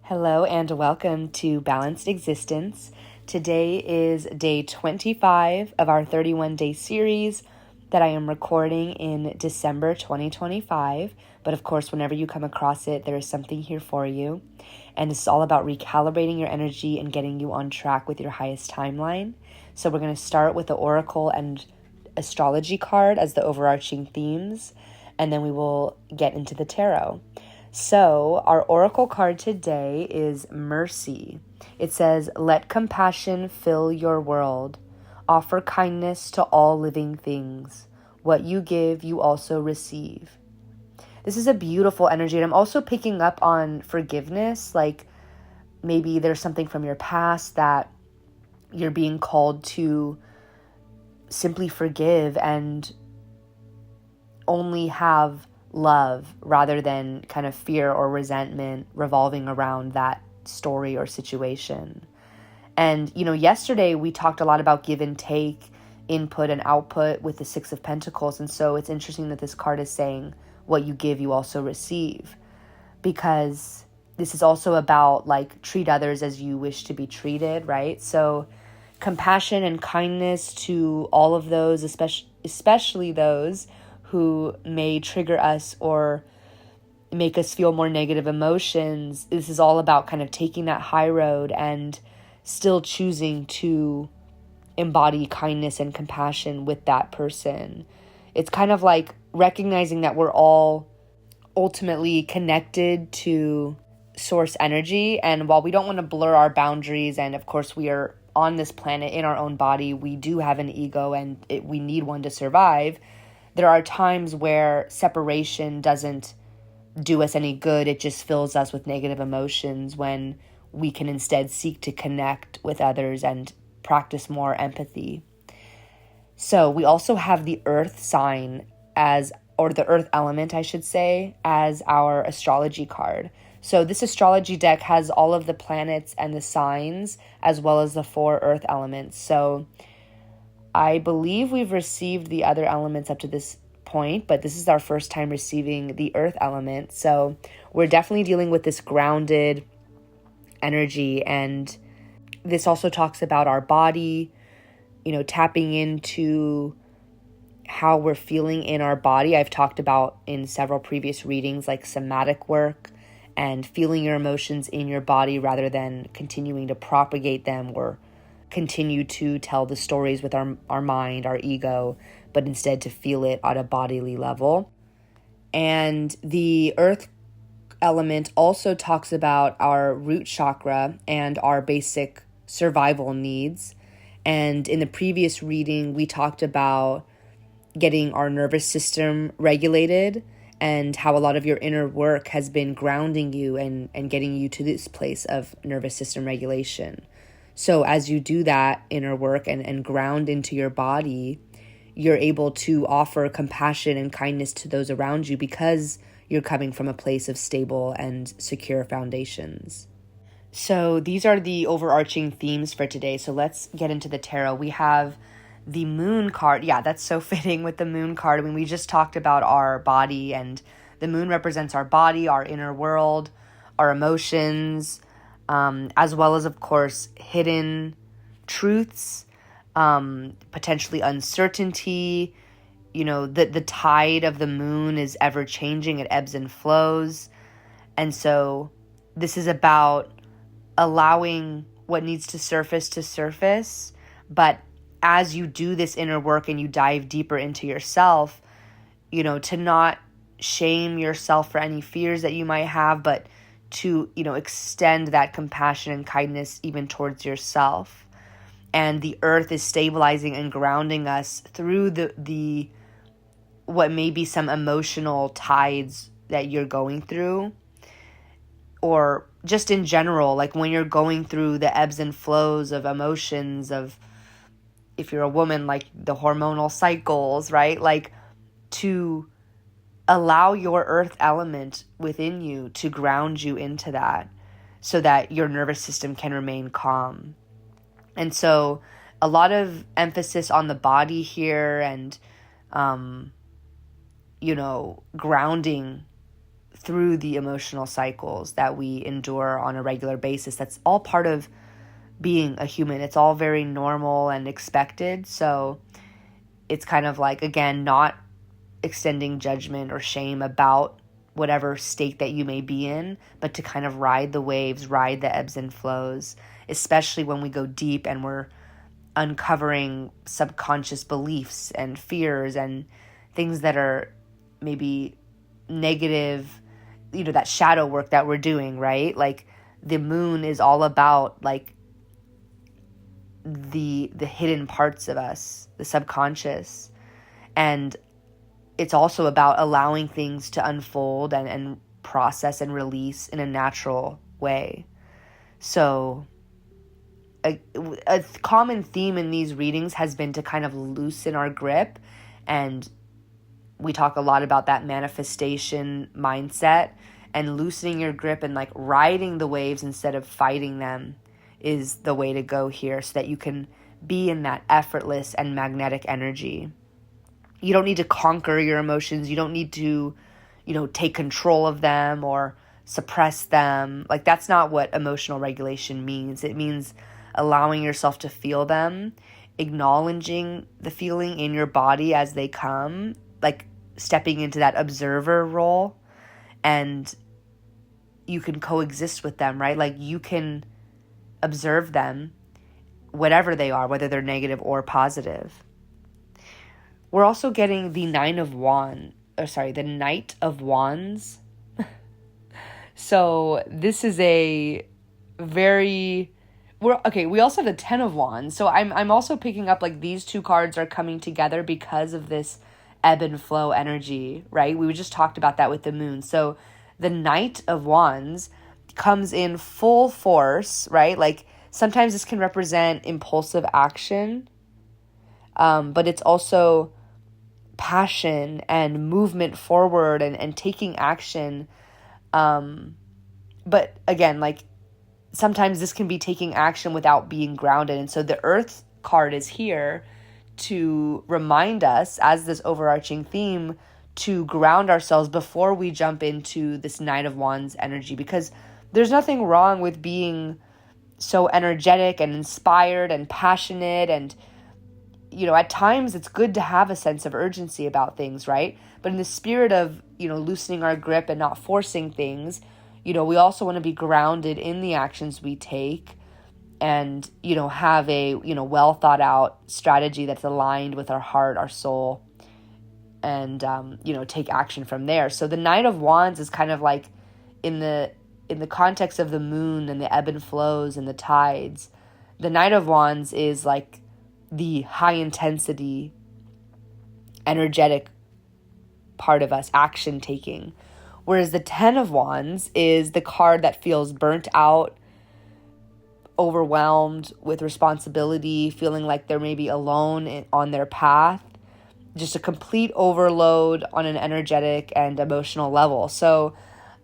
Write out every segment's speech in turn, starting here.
Hello and welcome to Balanced Existence. Today is day 25 of our 31-day series that I am recording in December 2025. But of course, whenever you come across it, there is something here for you. And this is all about recalibrating your energy and getting you on track with your highest timeline. So we're going to start with the Oracle and astrology card as the overarching themes, and then we will get into the tarot. So our oracle card today is Mercy. It says, "Let compassion fill your world. Offer kindness to all living things. What you give, you also receive." This is a beautiful energy. And I'm also picking up on forgiveness. Like maybe there's something from your past that you're being called to simply forgive and only have love rather than kind of fear or resentment revolving around that story or situation. And, yesterday we talked a lot about give and take, input and output with the Six of Pentacles. And so it's interesting that this card is saying what you give, you also receive, because this is also about like treat others as you wish to be treated, right? So compassion and kindness to all of those, especially those who may trigger us or make us feel more negative emotions. This is all about kind of taking that high road and still choosing to embody kindness and compassion with that person. It's kind of like recognizing that we're all ultimately connected to source energy. And while we don't want to blur our boundaries, and of course we are on this planet in our own body, we do have an ego and we need one to survive. There are times where separation doesn't do us any good. It just fills us with negative emotions when we can instead seek to connect with others and practice more empathy. So we also have the earth sign or the earth element, I should say, as our astrology card. So this astrology deck has all of the planets and the signs as well as the 4 earth elements. So I believe we've received the other elements up to this point, but this is our first time receiving the earth element. So we're definitely dealing with this grounded energy. And this also talks about our body, tapping into how we're feeling in our body. I've talked about in several previous readings, like somatic work and feeling your emotions in your body rather than continuing to propagate them or continue to tell the stories with our mind, our ego, but instead to feel it at a bodily level. And the earth element also talks about our root chakra and our basic survival needs. And in the previous reading, we talked about getting our nervous system regulated and how a lot of your inner work has been grounding you and getting you to this place of nervous system regulation. So as you do that inner work and ground into your body, you're able to offer compassion and kindness to those around you because you're coming from a place of stable and secure foundations. So these are the overarching themes for today. So let's get into the tarot. We have the moon card. Yeah, that's so fitting with the moon card. I mean, we just talked about our body, and the moon represents our body, our inner world, our emotions, as well as, of course, hidden truths, potentially uncertainty. The tide of the moon is ever changing. It ebbs and flows. And so this is about allowing what needs to surface. But as you do this inner work and you dive deeper into yourself, to not shame yourself for any fears that you might have, but to, extend that compassion and kindness even towards yourself. And the earth is stabilizing and grounding us through the what may be some emotional tides that you're going through, or just in general, like when you're going through the ebbs and flows of emotions of, if you're a woman, like the hormonal cycles, right? Like to allow your earth element within you to ground you into that so that your nervous system can remain calm. And so a lot of emphasis on the body here and, grounding through the emotional cycles that we endure on a regular basis. That's all part of being a human. It's all very normal and expected. So it's kind of like, again, not extending judgment or shame about whatever state that you may be in, but to kind of ride the waves, ride the ebbs and flows, especially when we go deep and we're uncovering subconscious beliefs and fears and things that are maybe negative, that shadow work that we're doing, right? Like the moon is all about like the hidden parts of us, the subconscious. And it's also about allowing things to unfold and process and release in a natural way. So a common theme in these readings has been to kind of loosen our grip. And we talk a lot about that manifestation mindset, and loosening your grip and like riding the waves instead of fighting them is the way to go here, so that you can be in that effortless and magnetic energy. You don't need to conquer your emotions. You don't need to, take control of them or suppress them. Like that's not what emotional regulation means. It means allowing yourself to feel them, acknowledging the feeling in your body as they come, like stepping into that observer role, and you can coexist with them, right? Like you can observe them, whatever they are, whether they're negative or positive. We're also getting the Knight of Wands. So this is a very... we also have the Ten of Wands. So I'm also picking up like these two cards are coming together because of this ebb and flow energy, right? We just talked about that with the moon. So the Knight of Wands comes in full force, right? Like sometimes this can represent impulsive action, but it's also passion and movement forward and taking action. But again, like sometimes this can be taking action without being grounded. And so the Earth card is here to remind us, as this overarching theme, to ground ourselves before we jump into this Knight of Wands energy, because there's nothing wrong with being so energetic and inspired and passionate. And, at times it's good to have a sense of urgency about things, right? But in the spirit of, loosening our grip and not forcing things, we also want to be grounded in the actions we take and, have a, well thought out strategy that's aligned with our heart, our soul, and, take action from there. So the Knight of Wands is kind of like in the context of the moon and the ebb and flows and the tides, the Knight of Wands is like the high intensity, energetic part of us, action taking. Whereas the Ten of Wands is the card that feels burnt out, overwhelmed with responsibility, feeling like they're maybe alone on their path, just a complete overload on an energetic and emotional level. So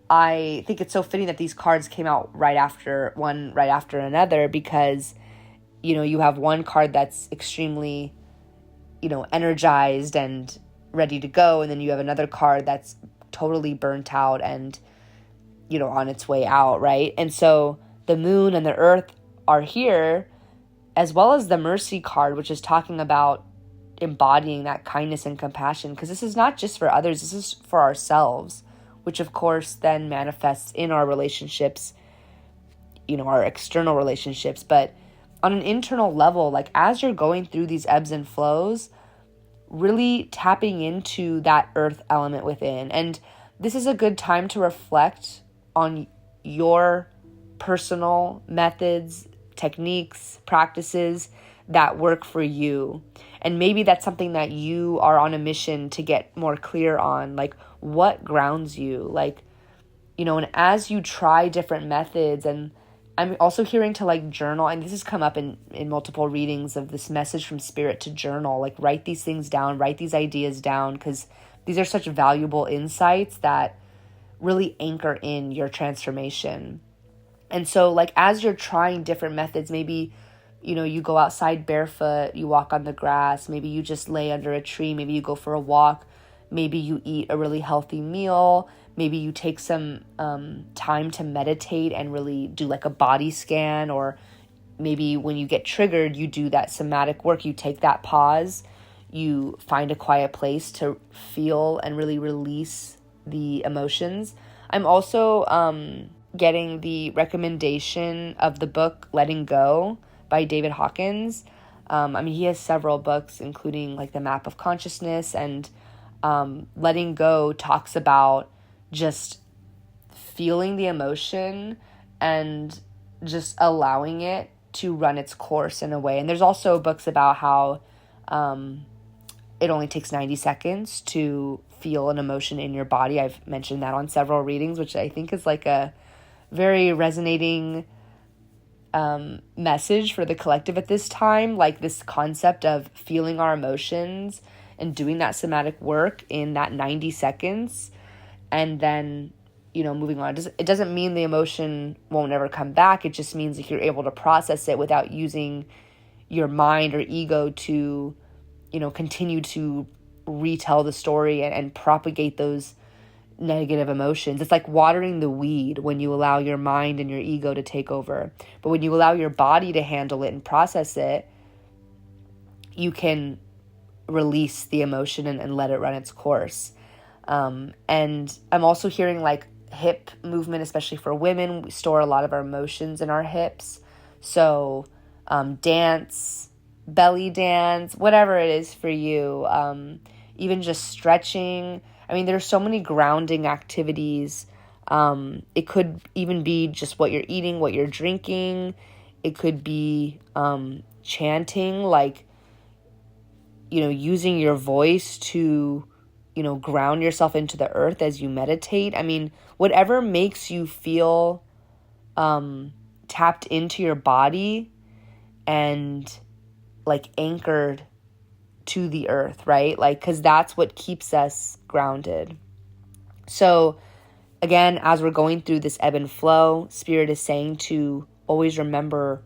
I think it's so fitting that these cards came out right after another, because, you have one card that's extremely, energized and ready to go. And then you have another card that's totally burnt out and, on its way out, right? And so the moon and the earth are here, as well as the mercy card, which is talking about embodying that kindness and compassion, because this is not just for others, this is for ourselves, which of course then manifests in our relationships, our external relationships. But on an internal level, like as you're going through these ebbs and flows, really tapping into that earth element within. And this is a good time to reflect on your personal methods, techniques, practices that work for you. And maybe that's something that you are on a mission to get more clear on, like what grounds you, like, and as you try different methods. And I'm also hearing to like journal, and this has come up in multiple readings of this message from spirit to journal, like write these things down, write these ideas down, because these are such valuable insights that really anchor in your transformation. And so like as you're trying different methods, maybe you go outside barefoot, you walk on the grass, maybe you just lay under a tree, maybe you go for a walk, maybe you eat a really healthy meal. Maybe you take some time to meditate and really do like a body scan, or maybe when you get triggered, you do that somatic work. You take that pause, you find a quiet place to feel and really release the emotions. I'm also getting the recommendation of the book Letting Go by David Hawkins. He has several books, including like The Map of Consciousness, and Letting Go talks about just feeling the emotion and just allowing it to run its course in a way. And there's also books about how it only takes 90 seconds to feel an emotion in your body. I've mentioned that on several readings, which I think is like a very resonating message for the collective at this time. Like this concept of feeling our emotions and doing that somatic work in that 90 seconds and then, moving on. It doesn't mean the emotion won't ever come back. It just means that you're able to process it without using your mind or ego to, continue to retell the story and propagate those negative emotions. It's like watering the weed when you allow your mind and your ego to take over. But when you allow your body to handle it and process it, you can release the emotion and let it run its course. And I'm also hearing like hip movement, especially for women. We store a lot of our emotions in our hips. So dance, belly dance, whatever it is for you, even just stretching. There's so many grounding activities. It could even be just what you're eating, what you're drinking. It could be chanting, like, using your voice to, ground yourself into the earth as you meditate. Whatever makes you feel tapped into your body and like anchored to the earth, right? Like, because that's what keeps us grounded. So again, as we're going through this ebb and flow, Spirit is saying to always remember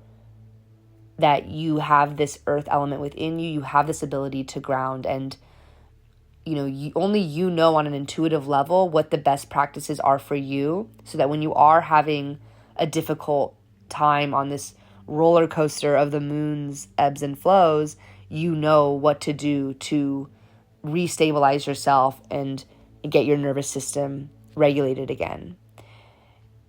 that you have this earth element within you. You have this ability to ground, and only you know on an intuitive level what the best practices are for you, so that when you are having a difficult time on this roller coaster of the moon's ebbs and flows, you know what to do to restabilize yourself and get your nervous system regulated again.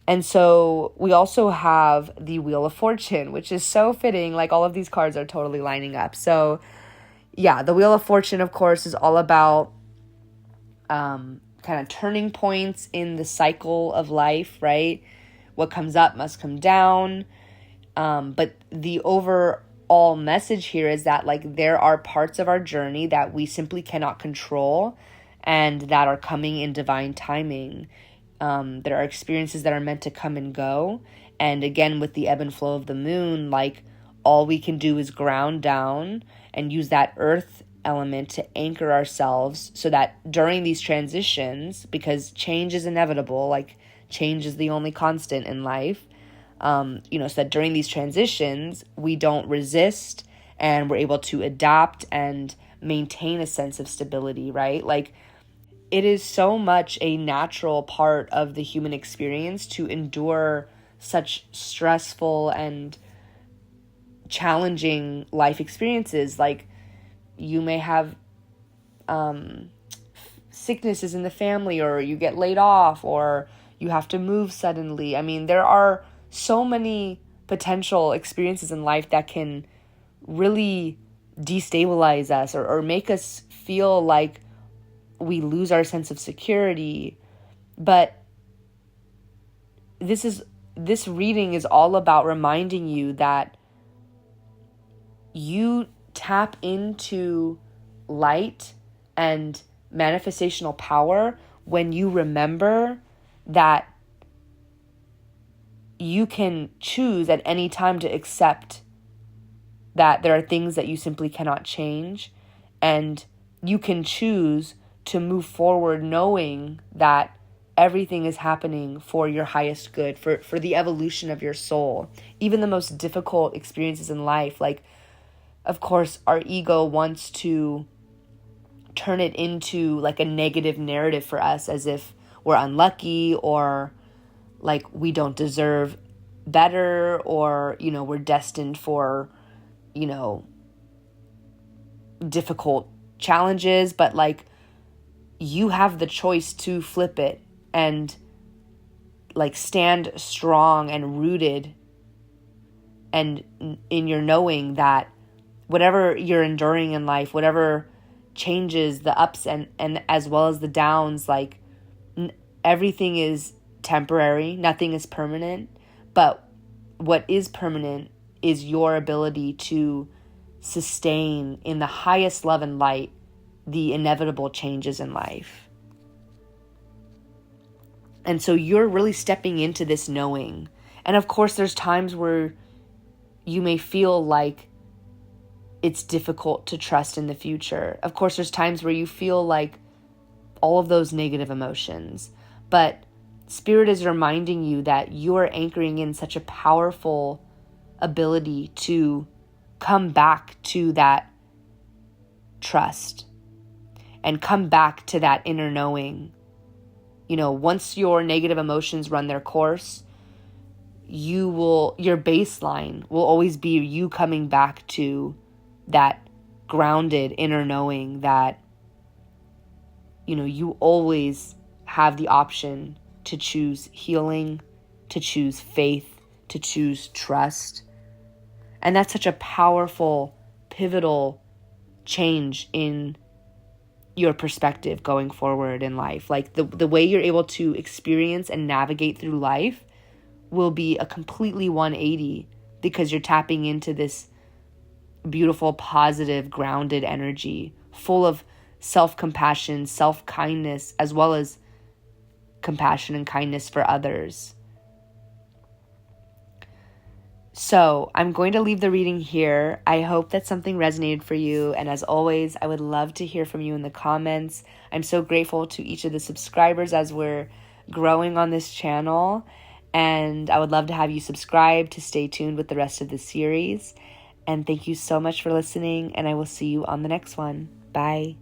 And so we also have the Wheel of Fortune, which is so fitting. Like, all of these cards are totally lining up. So yeah, the Wheel of Fortune, of course, is all about kind of turning points in the cycle of life, right? What comes up must come down. But the overall message here is that, like, there are parts of our journey that we simply cannot control and that are coming in divine timing. There are experiences that are meant to come and go. And again, with the ebb and flow of the moon, like, all we can do is ground down and use that earth element to anchor ourselves, so that during these transitions, because change is inevitable, like change is the only constant in life, so that during these transitions, we don't resist and we're able to adapt and maintain a sense of stability, right? Like, it is so much a natural part of the human experience to endure such stressful and challenging life experiences. Like, you may have sicknesses in the family, or you get laid off, or you have to move suddenly. There are so many potential experiences in life that can really destabilize us or make us feel like we lose our sense of security. But this reading is all about reminding you that you tap into light and manifestational power when you remember that you can choose at any time to accept that there are things that you simply cannot change, and you can choose to move forward knowing that everything is happening for your highest good, for the evolution of your soul. Even the most difficult experiences in life, like, of course, our ego wants to turn it into like a negative narrative for us, as if we're unlucky or like we don't deserve better, or, we're destined for, difficult challenges. But like, you have the choice to flip it and like stand strong and rooted and in your knowing that whatever you're enduring in life, whatever changes, the ups and as well as the downs, like everything is temporary, nothing is permanent. But what is permanent is your ability to sustain in the highest love and light the inevitable changes in life. And so you're really stepping into this knowing. And of course, there's times where you may feel like it's difficult to trust in the future. Of course, there's times where you feel like all of those negative emotions. But Spirit is reminding you that you are anchoring in such a powerful ability to come back to that trust and come back to that inner knowing. Once your negative emotions run their course, your baseline will always be you coming back to that grounded inner knowing that, you always have the option to choose healing, to choose faith, to choose trust. And that's such a powerful, pivotal change in your perspective going forward in life. Like the way you're able to experience and navigate through life will be a completely 180, because you're tapping into this beautiful, positive, grounded energy full of self-compassion, self-kindness, as well as compassion and kindness for others. So I'm going to leave the reading here. I hope that something resonated for you. And as always, I would love to hear from you in the comments. I'm so grateful to each of the subscribers as we're growing on this channel. And I would love to have you subscribe to stay tuned with the rest of the series. And thank you so much for listening. And I will see you on the next one. Bye.